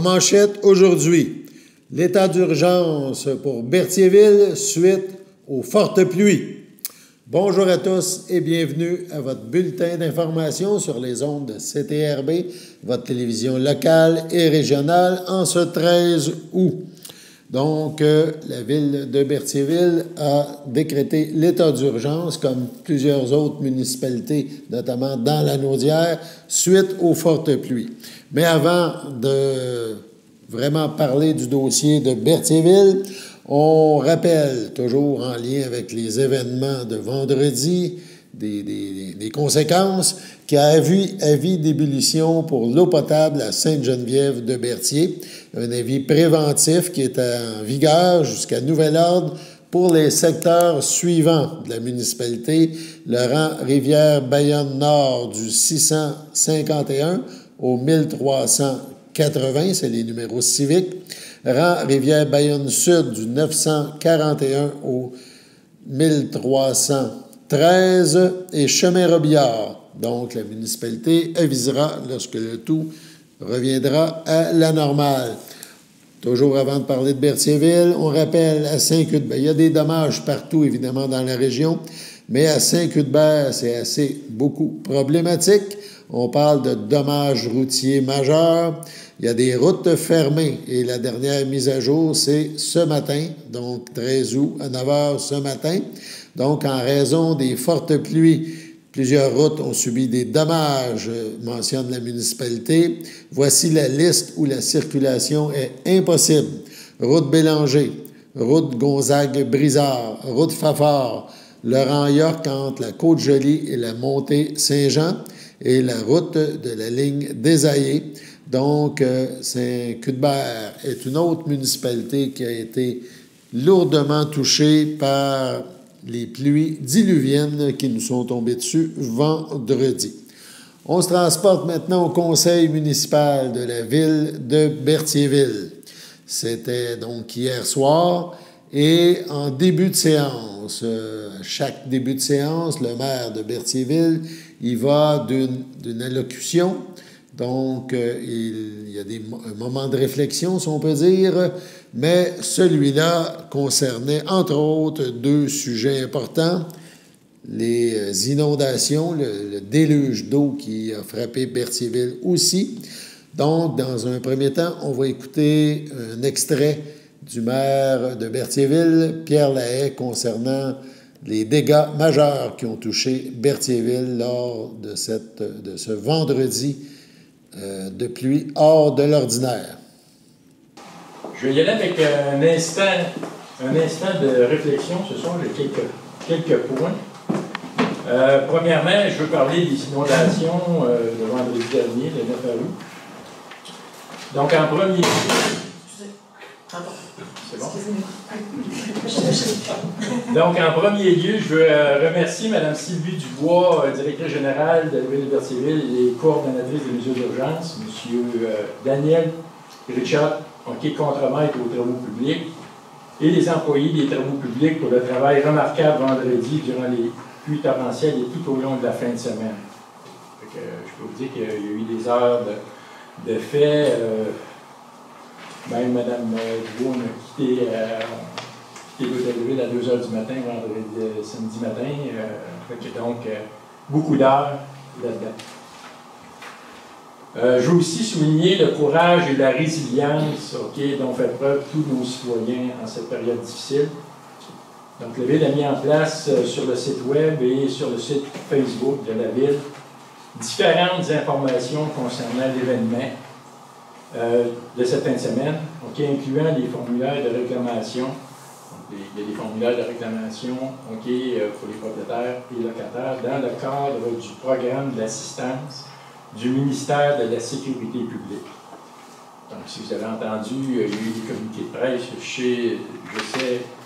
manchette aujourd'hui, l'état d'urgence pour Berthierville suite aux fortes pluies. Bonjour à tous et bienvenue à votre bulletin d'information sur les ondes de CTRB, votre télévision locale et régionale, en ce 13 août. Donc, la ville de Berthierville a décrété l'état d'urgence, comme plusieurs autres municipalités, notamment dans la Naudière, suite aux fortes pluies. Mais avant de vraiment parler du dossier de Berthierville, on rappelle, toujours en lien avec les événements de vendredi, des conséquences, qu'il y a avis d'ébullition pour l'eau potable à Sainte-Geneviève de Berthier. Un avis préventif qui est en vigueur jusqu'à nouvel ordre pour les secteurs suivants de la municipalité. Le rang Rivière-Bayonne-Nord du 651 au 1380, c'est les numéros civiques. Rang Rivière-Bayonne-Sud du 941 au 1313 et Chemin-Robillard. Donc, la municipalité avisera lorsque le tout reviendra à la normale. Toujours avant de parler de Berthierville, on rappelle à Saint-Cuthbert, il y a des dommages partout, évidemment, dans la région, mais à Saint-Cuthbert, c'est beaucoup problématique. On parle de dommages routiers majeurs. Il y a des routes fermées et la dernière mise à jour, c'est ce matin, donc 13 août à 9 h ce matin. Donc, en raison des fortes pluies, plusieurs routes ont subi des dommages, mentionne la municipalité. Voici la liste où la circulation est impossible. Route Bélanger, route Gonzague-Brizard, route Fafard, Laurent-York entre la Côte-Jolie et la montée Saint-Jean et la route de la ligne Désaillé. Donc, Saint-Cuthbert est une autre municipalité qui a été lourdement touchée par les pluies diluviennes qui nous sont tombées dessus vendredi. On se transporte maintenant au conseil municipal de la ville de Berthierville. C'était donc hier soir et en début de séance, chaque début de séance, le maire de Berthierville, il va d'une allocution. Donc, il y a un moment de réflexion, si on peut dire, mais celui-là concernait, entre autres, deux sujets importants. Les inondations, le déluge d'eau qui a frappé Berthierville aussi. Donc, dans un premier temps, on va écouter un extrait du maire de Berthierville, Pierre Lahaye, concernant les dégâts majeurs qui ont touché Berthierville lors de ce vendredi de pluie hors de l'ordinaire. Je vais y aller avec un instant de réflexion ce soir. J'ai quelques points. Premièrement, je veux parler des inondations le vendredi dernier, le 9 août. Donc, en premier lieu... C'est bon? Donc, en premier lieu, je veux remercier Mme Sylvie Dubois, directrice générale de la ville de Berthierville et coordonnatrice des mesures d'urgence, M. Daniel Richard, qui est contremaître aux travaux publics, et les employés des travaux publics pour le travail remarquable vendredi durant les pluies torrentielles et tout au long de la fin de semaine. Je peux vous dire qu'il y a eu des heures de fait. Même Mme Dubois m'a quitté l'hôtel de ville à 2 h du matin, samedi matin. Donc, beaucoup d'heures là-dedans. Je veux aussi souligner le courage et la résilience dont fait preuve tous nos citoyens en cette période difficile. Donc, la Ville a mis en place sur le site web et sur le site Facebook de la Ville différentes informations concernant l'événement de cette fin de semaine, incluant des formulaires de réclamation. Il y a des formulaires de réclamation pour les propriétaires et locataires dans le cadre du programme d'assistance du ministère de la Sécurité publique. Donc, si vous avez entendu, il y a eu des communiqués de presse, je sais,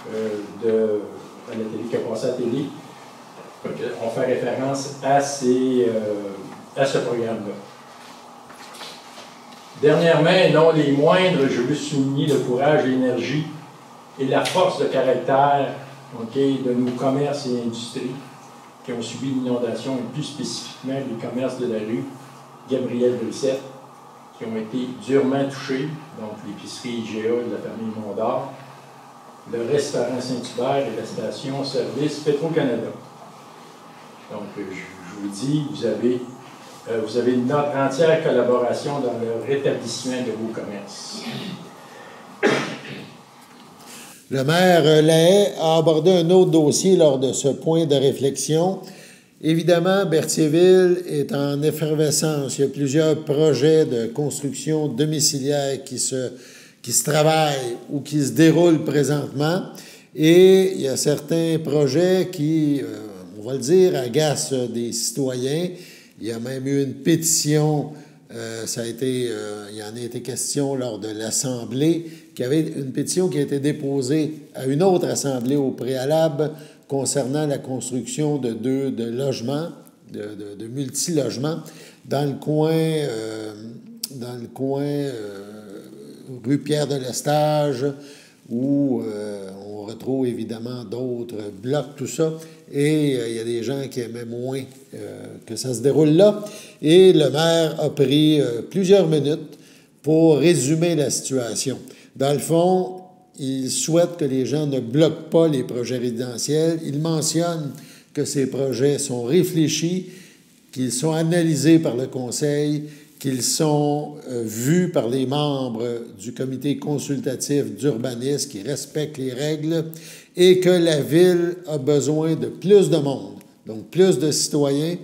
à la télé, qui a passé à la télé. On fait référence à ce programme-là. Dernièrement, et non les moindres, je veux souligner le courage et l'énergie et la force de caractère de nos commerces et industries qui ont subi l'inondation, et plus spécifiquement les commerces de la rue Gabriel Brissette, qui ont été durement touchés, donc l'épicerie IGA de la famille Mondor, le restaurant Saint-Hubert et la station-service Petro-Canada. Donc, je vous dis, vous avez notre entière collaboration dans le rétablissement de vos commerces. Le maire Lahaye a abordé un autre dossier lors de ce point de réflexion. Évidemment, Berthierville est en effervescence. Il y a plusieurs projets de construction domiciliaire qui se travaillent ou qui se déroulent présentement. Et il y a certains projets qui, on va le dire, agacent des citoyens. Il y a même eu une pétition, il y en a été question lors de l'Assemblée, qu'il y avait une pétition qui a été déposée à une autre Assemblée au préalable concernant la construction de logements, de multi-logements, dans le coin rue Pierre-de-Lestage, où on retrouve évidemment d'autres blocs, tout ça, et il y a des gens qui aimaient moins que ça se déroule là. Et le maire a pris plusieurs minutes pour résumer la situation. Dans le fond, il souhaite que les gens ne bloquent pas les projets résidentiels. Il mentionne que ces projets sont réfléchis, qu'ils sont analysés par le conseil, qu'ils sont vus par les membres du comité consultatif d'urbanisme qui respectent les règles et que la Ville a besoin de plus de monde, donc plus de citoyens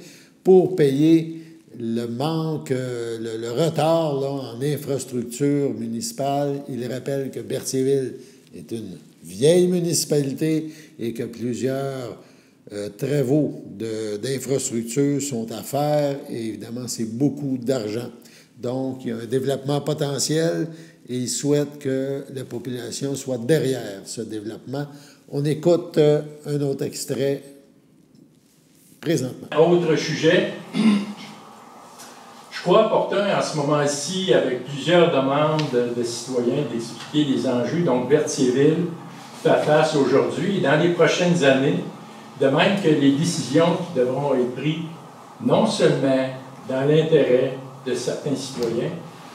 pour payer le manque, le retard là, en infrastructure municipale. Il rappelle que Berthierville est une vieille municipalité et que plusieurs travaux d'infrastructures sont à faire et évidemment, c'est beaucoup d'argent. Donc, il y a un développement potentiel et il souhaite que la population soit derrière ce développement. On écoute un autre extrait présentement. Autre sujet. Je crois opportun en ce moment-ci, avec plusieurs demandes de citoyens, d'expliquer les enjeux. Donc, Berthierville fait face aujourd'hui et dans les prochaines années, de même que les décisions qui devront être prises, non seulement dans l'intérêt de certains citoyens,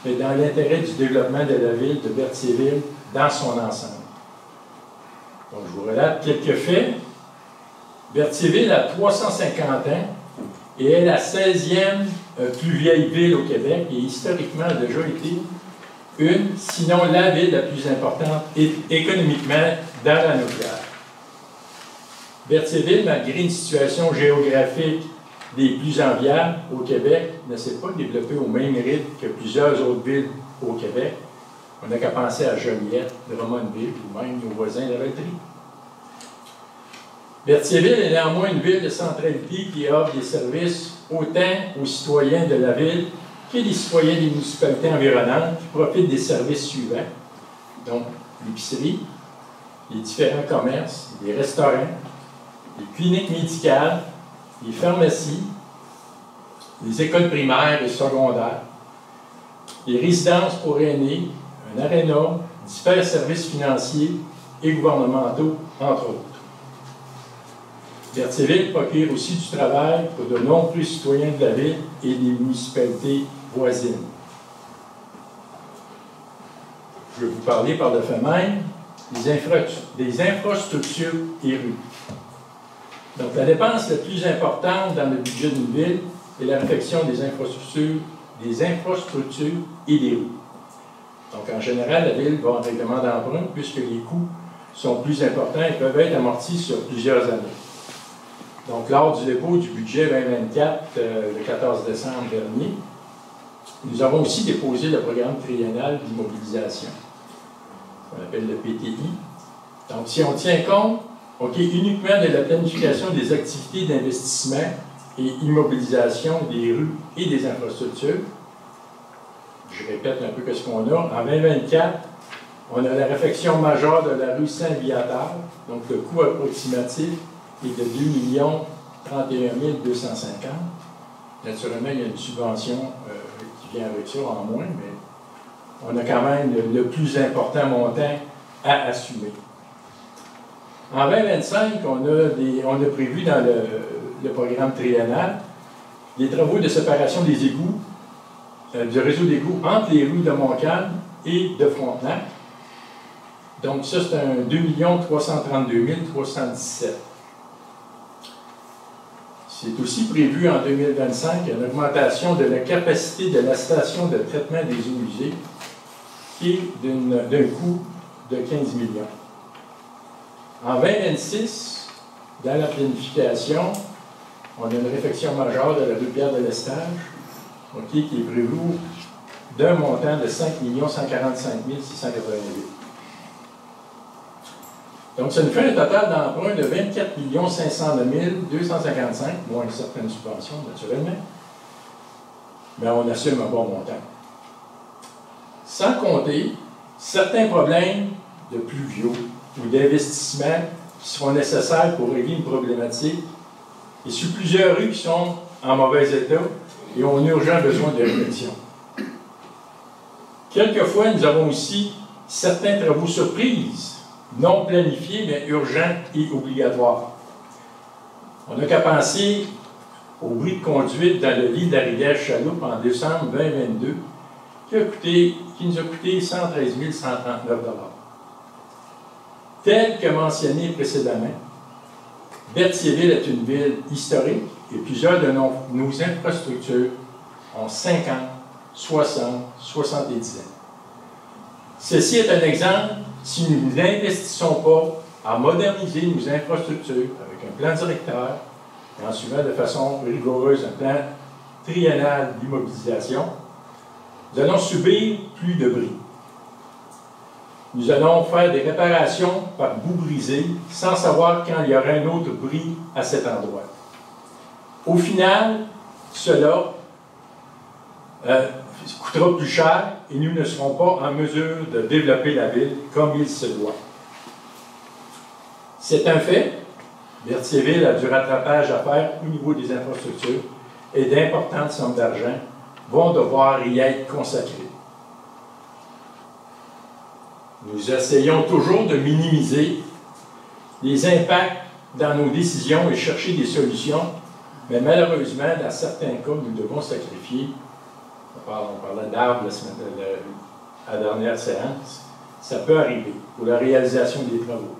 mais dans l'intérêt du développement de la ville de Berthierville dans son ensemble. Donc, je vous relate quelques faits. Berthierville a 350 ans et est la 16e plus vieille ville au Québec et historiquement a déjà été une, sinon la ville la plus importante économiquement dans la Naudière. Berthierville, malgré une situation géographique des plus enviables au Québec, ne s'est pas développée au même rythme que plusieurs autres villes au Québec. On n'a qu'à penser à Joliette, Drummondville ou même nos voisins de Valtry. Berthierville est néanmoins une ville de centralité qui offre des services autant aux citoyens de la ville que des citoyens des municipalités environnantes qui profitent des services suivants, donc l'épicerie, les différents commerces, les restaurants, les cliniques médicales, les pharmacies, les écoles primaires et secondaires, les résidences pour aînés, un aréna, divers services financiers et gouvernementaux, entre autres. Berthierville procure aussi du travail pour de nombreux citoyens de la ville et des municipalités voisines. Je vais vous parler par le fait même des infrastructures et rues. Donc, la dépense la plus importante dans le budget d'une ville est la réfection des infrastructures et des rues. Donc, en général, la ville va en règlement d'emprunt puisque les coûts sont plus importants et peuvent être amortis sur plusieurs années. Donc, lors du dépôt du budget 2024, le 14 décembre dernier, nous avons aussi déposé le programme triennal d'immobilisation, qu'on appelle le PTI. Donc, si on tient compte uniquement de la planification des activités d'investissement et immobilisation des rues et des infrastructures, je répète un peu ce qu'on a. En 2024, on a la réfection majeure de la rue Saint-Viateur, donc le coût approximatif est de 2 031 250. Naturellement, il y a une subvention qui vient avec ça en moins, mais on a quand même le plus important montant à assumer. En 2025, on a prévu dans le programme triennal des travaux de séparation des égouts du réseau d'égouts entre les rues de Montcalm et de Frontenac. Donc ça, c'est un 2 332 317. C'est aussi prévu en 2025 une augmentation de la capacité de la station de traitement des eaux usées, qui est d'un coût de 15 millions. En 2026, dans la planification, on a une réfection majeure de la rue Pierre-de-l'Estage, qui est prévue d'un montant de 5 145 688. Donc, ça nous fait un total d'emprunt de 24 509 255, moins certaines subventions, naturellement. Mais on assume un bon montant. Sans compter certains problèmes de pluviaux ou d'investissements qui seront nécessaires pour régler une problématique, et sur plusieurs rues qui sont en mauvais état et ont un urgent besoin de réflexion. Quelquefois, nous avons aussi certains travaux surprises, non planifiés, mais urgents et obligatoires. On n'a qu'à penser au bruit de conduite dans le lit de la rivière Chaloupe en décembre 2022, qui nous a coûté 113 139 $. Tel que mentionné précédemment, Berthierville est une ville historique et plusieurs de nos infrastructures ont 50, 60, 70 ans. Ceci est un exemple si nous n'investissons pas à moderniser nos infrastructures avec un plan directeur et en suivant de façon rigoureuse un plan triennal d'immobilisation, nous allons subir plus de bris. Nous allons faire des réparations par bout brisé sans savoir quand il y aura un autre bris à cet endroit. Au final, cela coûtera plus cher et nous ne serons pas en mesure de développer la ville comme il se doit. C'est un fait. Berthierville a du rattrapage à faire au niveau des infrastructures et d'importantes sommes d'argent vont devoir y être consacrées. Nous essayons toujours de minimiser les impacts dans nos décisions et chercher des solutions, mais malheureusement, dans certains cas, nous devons sacrifier. On parlait d'arbres à la dernière séance. Ça peut arriver pour la réalisation des travaux.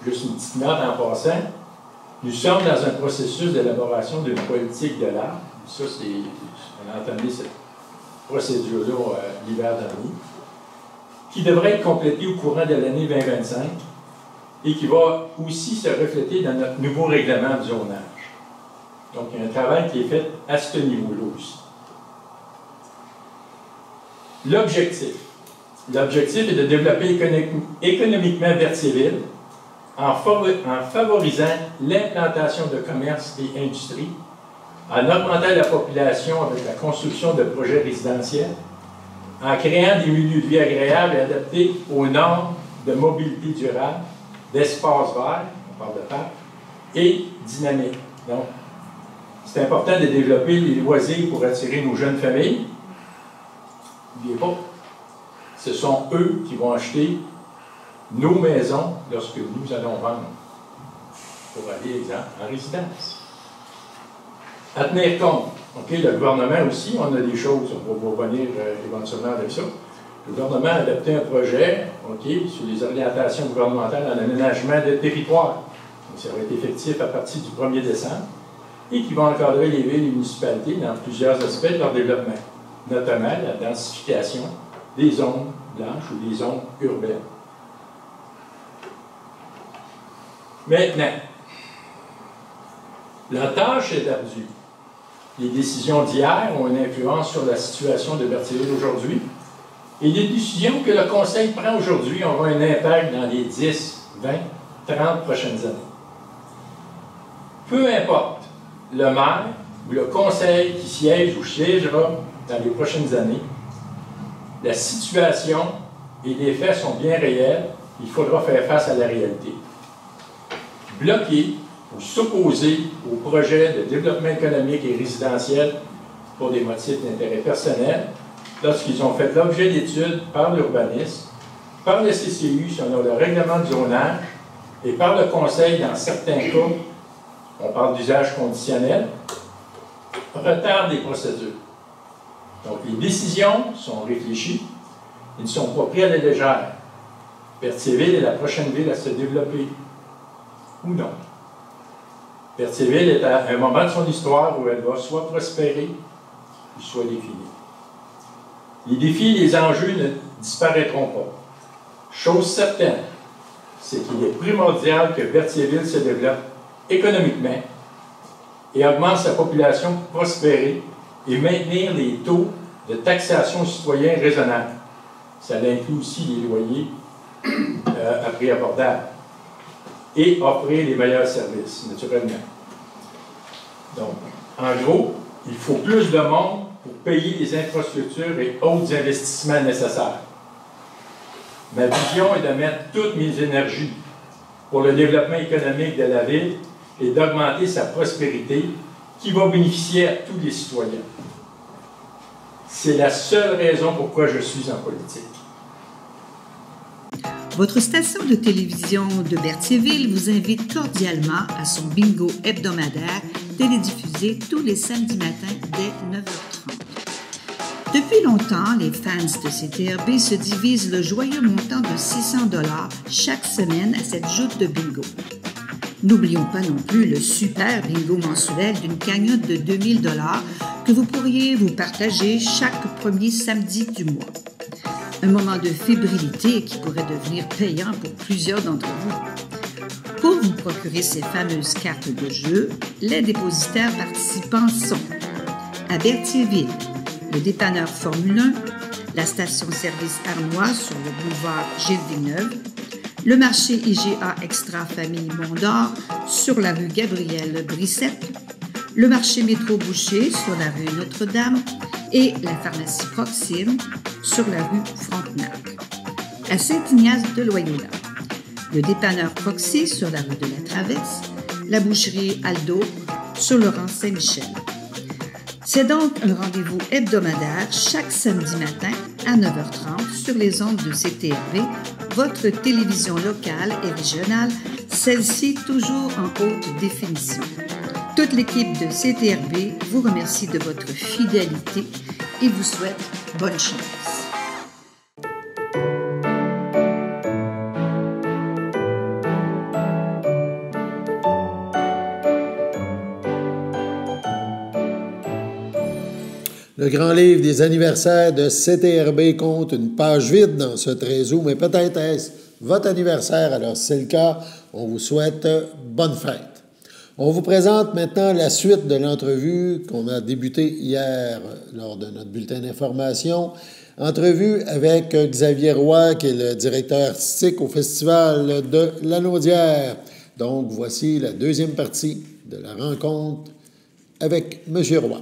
Juste une petite note en passant. Nous sommes dans un processus d'élaboration d'une politique de l'arbre. Ça, on a entamé cette procédure-là l'hiver dernier, qui devrait être complétée au courant de l'année 2025 et qui va aussi se refléter dans notre nouveau règlement de zonage. Donc, il y a un travail qui est fait à ce niveau-là aussi. L'objectif est de développer économiquement Berthierville en favorisant l'implantation de commerces et industries, en augmentant la population avec la construction de projets résidentiels, en créant des milieux de vie agréables et adaptés aux normes de mobilité durable, d'espaces verts, on parle de parc, et dynamique. Donc, c'est important de développer les loisirs pour attirer nos jeunes familles. N'oubliez pas, ce sont eux qui vont acheter nos maisons lorsque nous allons vendre pour aller, exemple, en résidence. À tenir compte, le gouvernement aussi, on a des choses, on va revenir éventuellement avec ça. Le gouvernement a adopté un projet sur les orientations gouvernementales en aménagement de territoire. Donc, ça va être effectif à partir du 1er décembre et qui va encadrer les villes et les municipalités dans plusieurs aspects de leur développement, notamment la densification des zones blanches ou des zones urbaines. Maintenant, la tâche est ardue. Les décisions d'hier ont une influence sur la situation de Berthierville aujourd'hui. Et les décisions que le Conseil prend aujourd'hui auront un impact dans les 10, 20, 30 prochaines années. Peu importe le maire ou le Conseil qui siège ou siégera dans les prochaines années, la situation et les faits sont bien réels. Il faudra faire face à la réalité. Bloquer ou s'opposer aux projets de développement économique et résidentiel pour des motifs d'intérêt personnel, lorsqu'ils ont fait l'objet d'études par l'urbanisme, par le CCU selon le règlement de zonage et par le Conseil dans certains cas, on parle d'usage conditionnel, retard des procédures. Donc, les décisions sont réfléchies et ne sont pas prises à la légère. Berthierville est la prochaine ville à se développer. Ou non. Berthierville est à un moment de son histoire où elle va soit prospérer ou soit décliner. Les défis et les enjeux ne disparaîtront pas. Chose certaine, c'est qu'il est primordial que Berthierville se développe économiquement et augmente sa population pour prospérer et maintenir les taux de taxation citoyens raisonnables. Ça inclut aussi les loyers à prix abordable et offrir les meilleurs services, naturellement. Donc, en gros, il faut plus de monde pour payer les infrastructures et autres investissements nécessaires. Ma vision est de mettre toutes mes énergies pour le développement économique de la ville et d'augmenter sa prospérité qui va bénéficier à tous les citoyens. C'est la seule raison pourquoi je suis en politique. Votre station de télévision de Berthierville vous invite cordialement à son bingo hebdomadaire télédiffusé tous les samedis matins dès 9h30. Depuis longtemps, les fans de CTRB se divisent le joyeux montant de 600 $ chaque semaine à cette joute de bingo. N'oublions pas non plus le super bingo mensuel d'une cagnotte de 2000 $ que vous pourriez vous partager chaque premier samedi du mois. Un moment de fébrilité qui pourrait devenir payant pour plusieurs d'entre vous. Pour vous procurer ces fameuses cartes de jeu, les dépositaires participants sont à Berthierville, le dépanneur Formule 1, la station-service Arnois sur le boulevard Gilles-Villeneuve, le marché IGA Extra Famille Mont-d'Or sur la rue Gabriel-Brissette, le marché Métro Boucher sur la rue Notre-Dame et la pharmacie Proxime sur la rue Frontenac. À Saint-Ignace de Loyola, le dépanneur Proxy sur la rue de la Traverse, la boucherie Aldo sur le rang Saint-Michel. C'est donc un rendez-vous hebdomadaire chaque samedi matin à 9h30 sur les ondes de CTRB, votre télévision locale et régionale, celle-ci toujours en haute définition. Toute l'équipe de CTRB vous remercie de votre fidélité et vous souhaite bonne chance. Le grand livre des anniversaires de CTRB compte une page vide dans ce trésor, mais peut-être est-ce votre anniversaire. Alors, si c'est le cas, on vous souhaite bonne fête. On vous présente maintenant la suite de l'entrevue qu'on a débutée hier lors de notre bulletin d'information. Entrevue avec Xavier Roy, qui est le directeur artistique au Festival de la Naudière. Donc, voici la deuxième partie de la rencontre avec M. Roy.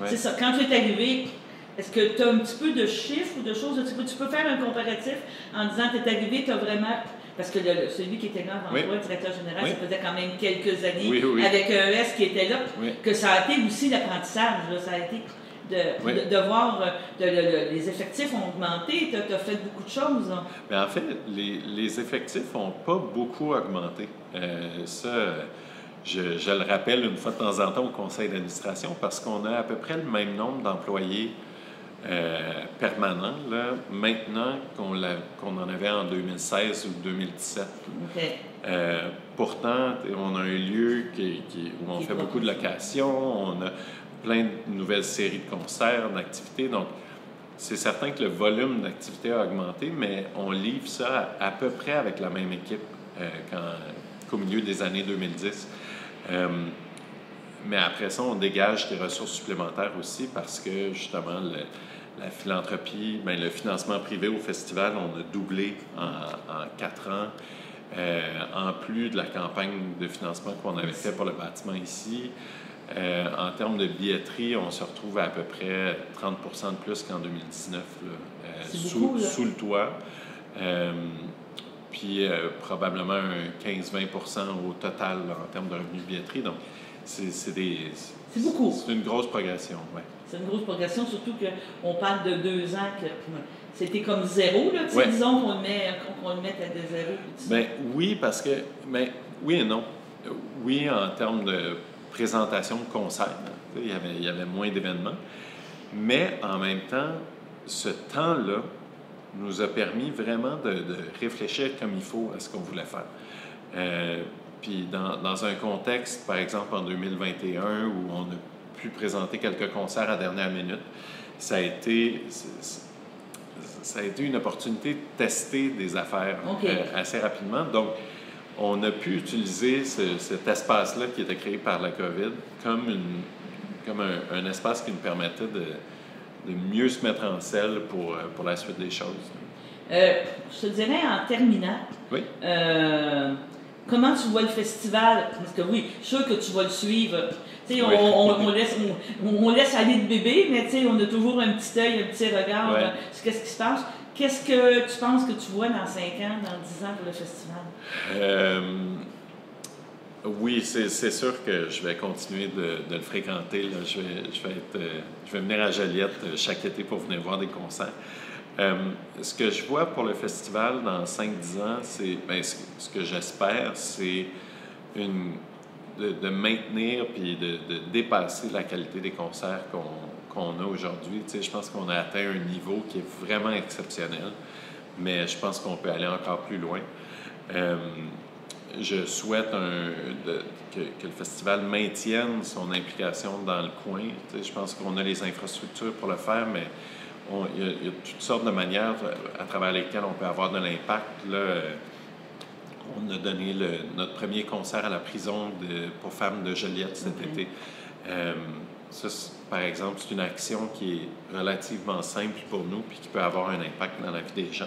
Ouais. C'est ça. Quand tu es arrivé, est-ce que tu as un petit peu de chiffres ou de choses? Tu peux faire un comparatif en disant que tu es arrivé, tu as vraiment... Parce que celui qui était là avant toi, le directeur général, ça faisait quand même quelques années, avec un S qui était là, que ça a été aussi l'apprentissage. Ça a été de voir les effectifs ont augmenté. Tu as fait beaucoup de choses. Bien, en fait, les effectifs n'ont pas beaucoup augmenté. Je le rappelle une fois de temps en temps au conseil d'administration parce qu'on a à peu près le même nombre d'employés permanents là, maintenant qu'on en avait en 2016 ou 2017. Okay. Pourtant, on a un lieu où on fait beaucoup de locations, on a plein de nouvelles séries de concerts, d'activités. Donc, c'est certain que le volume d'activités a augmenté, mais on livre ça à peu près avec la même équipe qu'au milieu des années 2010. Mais après ça, on dégage des ressources supplémentaires aussi parce que, justement, la philanthropie, bien, le financement privé au festival, on a doublé en 4 ans, en plus de la campagne de financement qu'on avait fait pour le bâtiment ici. En termes de billetterie, on se retrouve à peu près 30% de plus qu'en 2019, là, sous le toit. Puis probablement un 15-20% au total là, en termes de revenus de billetterie. Donc, c'est beaucoup. C'est une grosse progression, oui. C'est une grosse progression, surtout qu'on parle de 2 ans que c'était comme zéro, là, disons qu'on le mette à de zéro. Bien, oui, parce que... Bien, oui et non. Oui, en termes de présentation de concerts, il y avait moins d'événements. Mais en même temps, ce temps-là nous a permis vraiment de réfléchir comme il faut à ce qu'on voulait faire. Puis dans un contexte, par exemple en 2021, où on a pu présenter quelques concerts à dernière minute, ça a été une opportunité de tester des affaires assez rapidement. Donc, on a pu utiliser cet espace-là qui était créé par la COVID comme un espace qui nous permettait de mieux se mettre en selle pour la suite des choses. Je te dirais en terminant, oui. Comment tu vois le festival? Parce que oui, je suis sûr que tu vas le suivre. Oui. On laisse aller le bébé, mais on a toujours un petit œil, un petit regard sur ce qui se passe. Qu'est-ce que tu penses que tu vois dans 5 ans, dans 10 ans pour le festival? Oui, c'est sûr que je vais continuer de le fréquenter. Là. Je vais venir à Joliette chaque été pour venir voir des concerts. Ce que je vois pour le festival dans 5-10 ans, c'est ce que j'espère, c'est de maintenir puis de dépasser la qualité des concerts qu'on a aujourd'hui. Tu sais, je pense qu'on a atteint un niveau qui est vraiment exceptionnel, mais je pense qu'on peut aller encore plus loin. Je souhaite que le festival maintienne son implication dans le coin. Tu sais, je pense qu'on a les infrastructures pour le faire, mais il y a toutes sortes de manières à travers lesquelles on peut avoir de l'impact. Là, on a donné notre premier concert à la prison pour femmes de Joliette cet été. Ça, par exemple, c'est une action qui est relativement simple pour nous puis qui peut avoir un impact dans la vie des gens.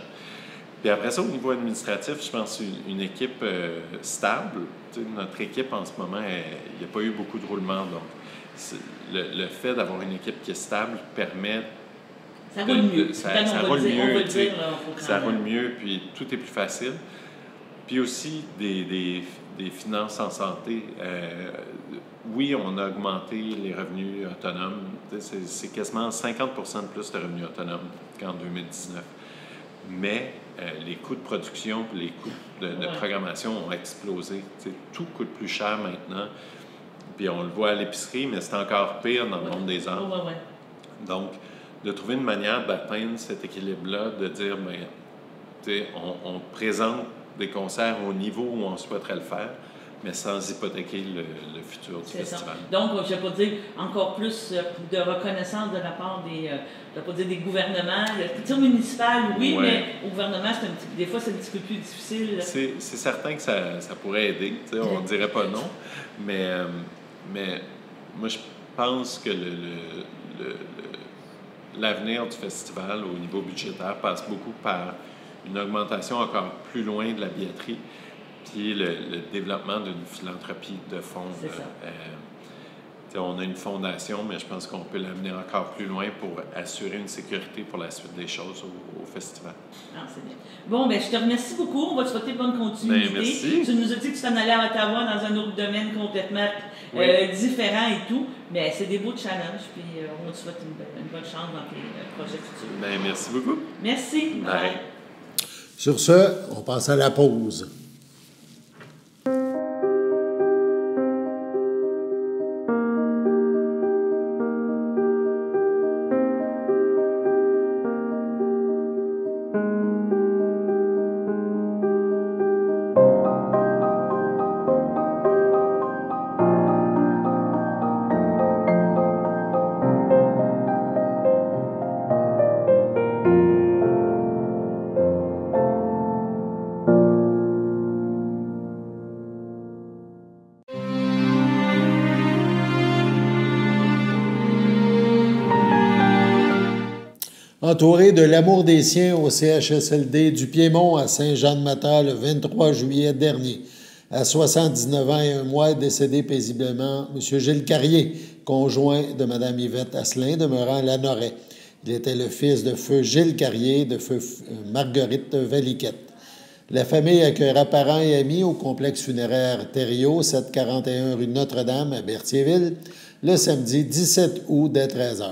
Puis après ça, au niveau administratif, je pense une équipe stable. Tu sais, notre équipe, en ce moment, il n'y a pas eu beaucoup de roulement. Donc, le fait d'avoir une équipe qui est stable permet... Ça roule mieux. Ça roule mieux, puis tout est plus facile. Puis aussi, des finances en santé. Oui, on a augmenté les revenus autonomes. C'est quasiment 50% de plus de revenus autonomes qu'en 2019. Mais les coûts de production, les coûts de programmation ont explosé. Tout coûte plus cher maintenant. Puis on le voit à l'épicerie, mais c'est encore pire dans le monde des arts. Donc, de trouver une manière d'atteindre cet équilibre-là, de dire, on présente des concerts au niveau où on souhaiterait le faire, mais sans hypothéquer le futur du festival. Ça. Donc, je vais pas dire encore plus de reconnaissance de la part des, je vais pas dire des gouvernements. Le culture municipal, oui, mais au gouvernement, des fois, c'est un petit peu plus difficile. C'est certain que ça pourrait aider. On ne dirait pas non, mais moi, je pense que l'avenir du festival au niveau budgétaire passe beaucoup par une augmentation encore plus loin de la billetterie, puis le développement d'une philanthropie de fonds. On a une fondation, mais je pense qu'on peut l'amener encore plus loin pour assurer une sécurité pour la suite des choses au festival. Ah, c'est bien. Bon, je te remercie beaucoup. On va te souhaiter bonne continuité. Merci. Tu nous as dit que tu t'en allais à Ottawa dans un autre domaine complètement différent et tout, mais c'est des beaux challenges, puis on te souhaite une bonne chance dans tes projets futurs. Merci beaucoup. Merci. Bye. Sur ce, on passe à la pause. Entouré de l'amour des siens au CHSLD du Piémont à Saint-Jean-de-Matha le 23 juillet dernier. À 79 ans et un mois, est décédé paisiblement M. Gilles Carrier, conjoint de Mme Yvette Asselin, demeurant à Lanoret. Il était le fils de feu Gilles Carrier, de feu Marguerite Valiquette. La famille accueillera parents et amis au complexe funéraire Thériault, 741 rue Notre-Dame à Berthierville, le samedi 17 août dès 13h.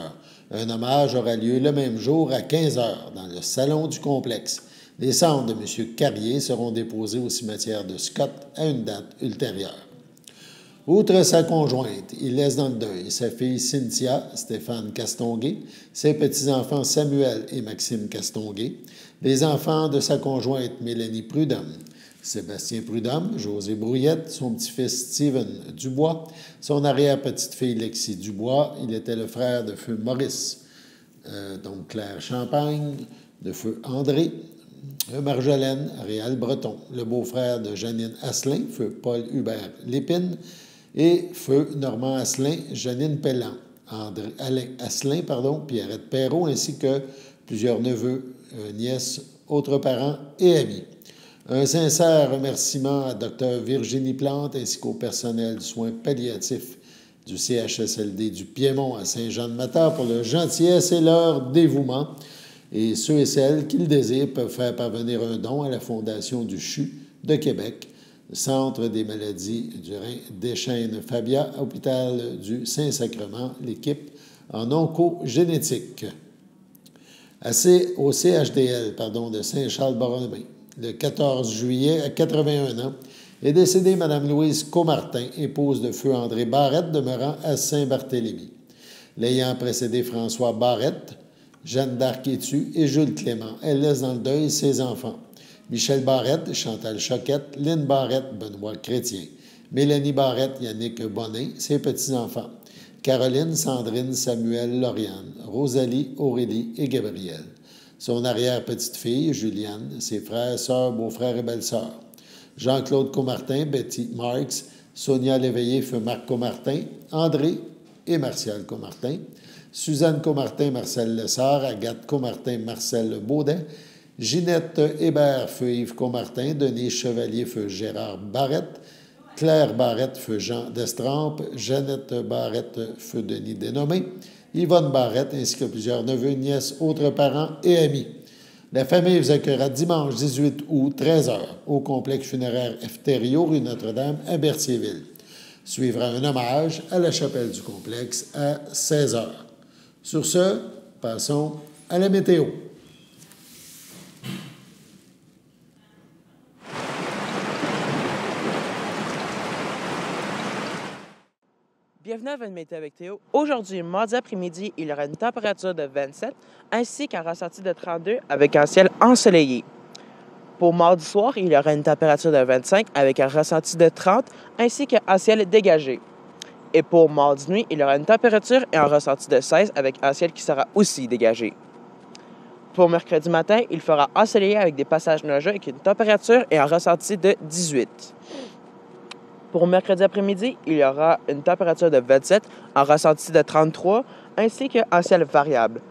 Un hommage aura lieu le même jour à 15h dans le salon du complexe. Les cendres de M. Carrier seront déposées au cimetière de Scott à une date ultérieure. Outre sa conjointe, il laisse dans le deuil sa fille Cynthia, Stéphane Castonguay, ses petits-enfants Samuel et Maxime Castonguay, les enfants de sa conjointe Mélanie Prudhomme, Sébastien Prudhomme, José Brouillette, son petit-fils Steven Dubois, son arrière-petite-fille Lexie Dubois, il était le frère de feu Maurice, donc Claire Champagne, de feu André, Marjolaine, Réal Breton, le beau-frère de Janine Asselin, feu Paul Hubert Lépine, et feu Normand Asselin, Janine Pellan, Alain Asselin, Pierrette Perrault, ainsi que plusieurs neveux, nièces, autres parents et amis. Un sincère remerciement à Dr Virginie Plante ainsi qu'au personnel du soin palliatif du CHSLD du Piémont à Saint-Jean-de-Mather pour leur gentillesse et leur dévouement. Et ceux et celles qui le désirent peuvent faire parvenir un don à la Fondation du CHU de Québec, Centre des maladies du rein Deschênes-Fabia, hôpital du Saint-Sacrement, l'équipe en oncogénétique. Au CHDL de Saint-Charles-Borromée, le 14 juillet, à 81 ans, est décédée Mme Louise Comartin, épouse de feu André Barrette, demeurant à Saint-Barthélemy. L'ayant précédé François Barrette, Jeanne d'Arc-Étu et Jules Clément. Elle laisse dans le deuil ses enfants. Michel Barrette, Chantal Choquette, Lynne Barrette, Benoît Chrétien. Mélanie Barrette, Yannick Bonnet, ses petits-enfants. Caroline, Sandrine, Samuel, Lauriane, Rosalie, Aurélie et Gabrielle. Son arrière-petite-fille, Juliane, ses frères, sœurs, beaux-frères et belles-sœurs. Jean-Claude Comartin, Betty Marx, Sonia Léveillé, feu Marc Comartin, André et Martial Comartin, Suzanne Comartin, Marcel Lessard, Agathe Comartin, Marcel Baudin, Ginette Hébert, feu Yves Comartin, Denis Chevalier, feu Gérard Barrette, Claire Barrette, feu Jean Destrampes, Jeannette Barrette, feu Denis Dénommé, Yvonne Barrette, ainsi que plusieurs neveux, nièces, autres parents et amis. La famille vous accueillera dimanche 18 août, 13h, au complexe funéraire Efterio, rue Notre-Dame, à Berthierville. Suivra un hommage à la chapelle du complexe à 16h. Sur ce, passons à la météo. Bienvenue à votre météo avec Théo. Aujourd'hui, mardi après-midi, il y aura une température de 27 ainsi qu'un ressenti de 32 avec un ciel ensoleillé. Pour mardi soir, il y aura une température de 25 avec un ressenti de 30 ainsi qu'un ciel dégagé. Et pour mardi nuit, il y aura une température et un ressenti de 16 avec un ciel qui sera aussi dégagé. Pour mercredi matin, il fera ensoleillé avec des passages nuageux avec une température et un ressenti de 18. Pour mercredi après-midi, il y aura une température de 27, un ressenti de 33, ainsi qu'un ciel variable.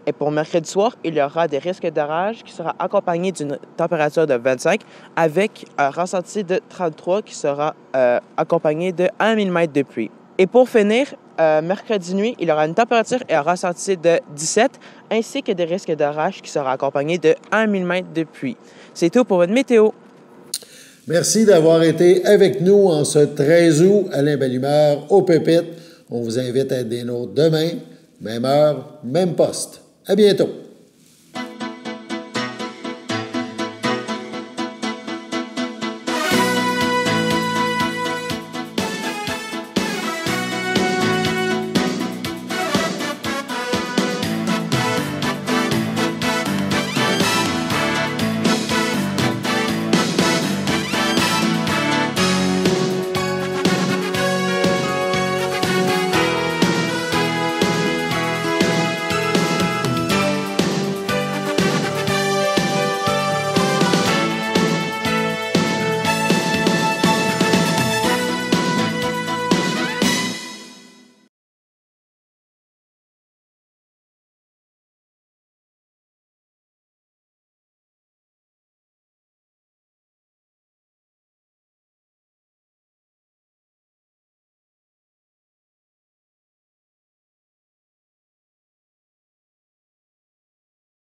Et pour mercredi soir, il y aura des risques d'orage qui sera accompagné d'une température de 25 avec un ressenti de 33 qui sera accompagné de 1 mm de pluie. Et pour finir, mercredi nuit, il y aura une température et un ressenti de 17 ainsi que des risques d'orage qui sera accompagné de 1 mm de pluie. C'est tout pour votre météo. Merci d'avoir été avec nous en ce 13 août. Alain Bellumeur au Pépites. On vous invite à être des nôtres demain, même heure, même poste. À bientôt.